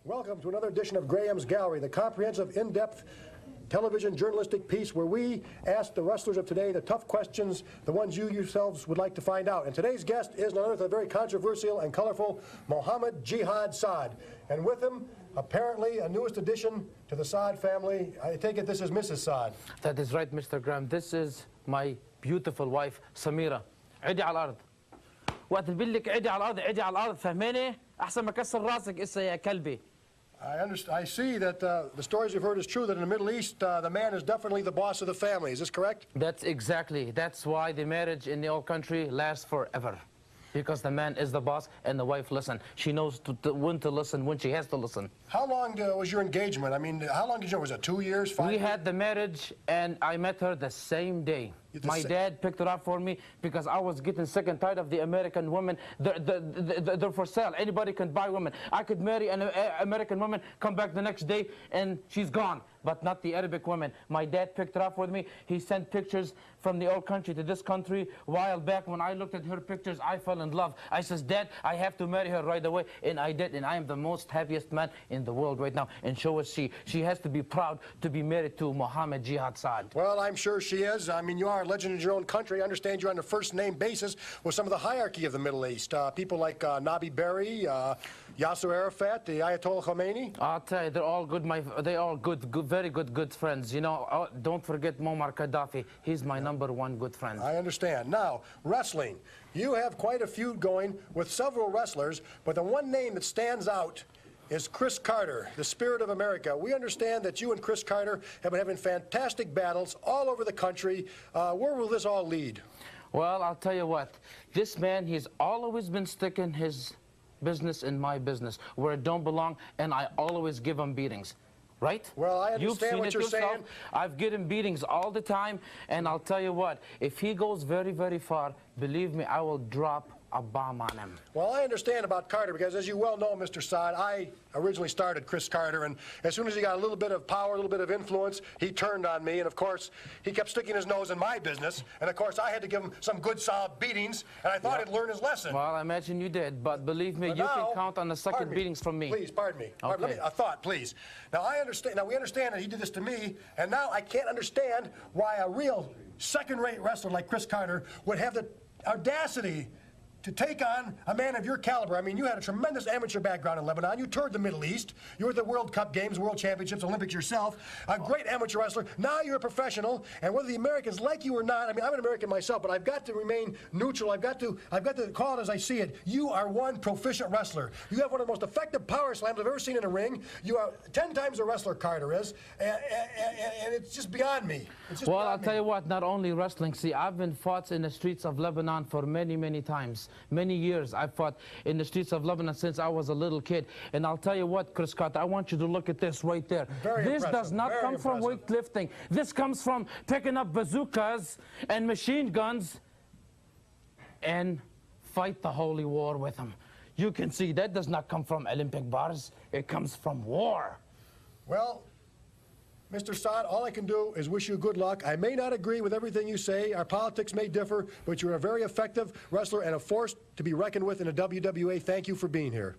Welcome to another edition of Graham's Gallery, the comprehensive, in-depth television journalistic piece where we ask the wrestlers of today the tough questions, the ones you yourselves would like to find out. And today's guest is none other than the very controversial and colorful Muhammad Jihad Saad. And with him, apparently, a newest addition to the Saad family. I take it this is Mrs. Saad. That is right, Mr. Graham. This is my beautiful wife, Samira. عدي على الأرض. وقت بقول لك عدي على الأرض، عدي على الأرض، فهماني؟ أحسن ما كسر راسك إسا يا كلبي. I see that the stories you've heard is true, that in the Middle East, the man is definitely the boss of the family. Is this correct? That's why the marriage in the old country lasts forever. Because the man is the boss and the wife listen. She knows when to listen, when she has to listen. How long was your engagement? I mean, how long did you know? Was it 2 years, 5 years? We had the marriage and I met her the same day. My dad picked her up for me because I was getting sick and tired of the American women. They're for sale. Anybody can buy women. I could marry an American woman, come back the next day, and she's gone. But not the Arabic women. My dad picked her up with me. He sent pictures from the old country to this country. A while back, when I looked at her pictures, I fell in love. I says, Dad, I have to marry her right away. And I did. And I am the most happiest man in the world right now. And so is she. She has to be proud to be married to Muhammad Jihad Saad. Well, I'm sure she is. I mean, you are a legend in your own country. I understand you're on a first-name basis with some of the hierarchy of the Middle East. People like Nabi Berri, Yasser Arafat, the Ayatollah Khomeini. I'll tell you, they're all good. They all good, very good friends. You know, don't forget Muammar Gaddafi. He's my #1 good friend. I understand. Now, wrestling. You have quite a feud going with several wrestlers, but the one name that stands out is Chris Carter, the spirit of America. We understand that you and Chris Carter have been having fantastic battles all over the country. Where will this all lead? Well, I'll tell you what. This man, he's always been sticking his business in my business, where it don't belong, and I always give him beatings. Right? Well, I understand what you're saying. I've given beatings all the time, and I'll tell you what, if he goes very, very far, believe me, I will drop a bomb on him. Well, I understand about Carter because, as you well know, Mr. Saad, I originally started Chris Carter, and as soon as he got a little bit of power, a little bit of influence, he turned on me, and of course, he kept sticking his nose in my business, and of course, I had to give him some good, solid beatings, and I thought he'd learn his lesson. Well, I imagine you did, but believe me, you can count on the second beatings from me. Please, pardon me. Okay. Let me a thought, please. Now, we understand that he did this to me, and now I can't understand why a real second-rate wrestler like Chris Carter would have the audacity to take on a man of your caliber. I mean, you had a tremendous amateur background in Lebanon. You toured the Middle East. You were at the World Cup Games, World Championships, Olympics yourself. A great amateur wrestler. Now you're a professional, and whether the Americans like you or not, I mean, I'm an American myself, but I've got to remain neutral. I've got to call it as I see it. You are one proficient wrestler. You have one of the most effective power slams I've ever seen in a ring. You are 10 times a wrestler Carter is, and it's just beyond me. Well, I'll tell you what, not only wrestling. See, I've been fought in the streets of Lebanon for many, many times. Many years I've fought in the streets of Lebanon since I was a little kid. And I'll tell you what, Chris Carter, I want you to look at this right there. This does not come from weightlifting. This comes from picking up bazookas and machine guns and fight the holy war with them. You can see that does not come from Olympic bars. It comes from war. Well, Mr. Saad, all I can do is wish you good luck. I may not agree with everything you say. Our politics may differ, but you're a very effective wrestler and a force to be reckoned with in the WWA. Thank you for being here.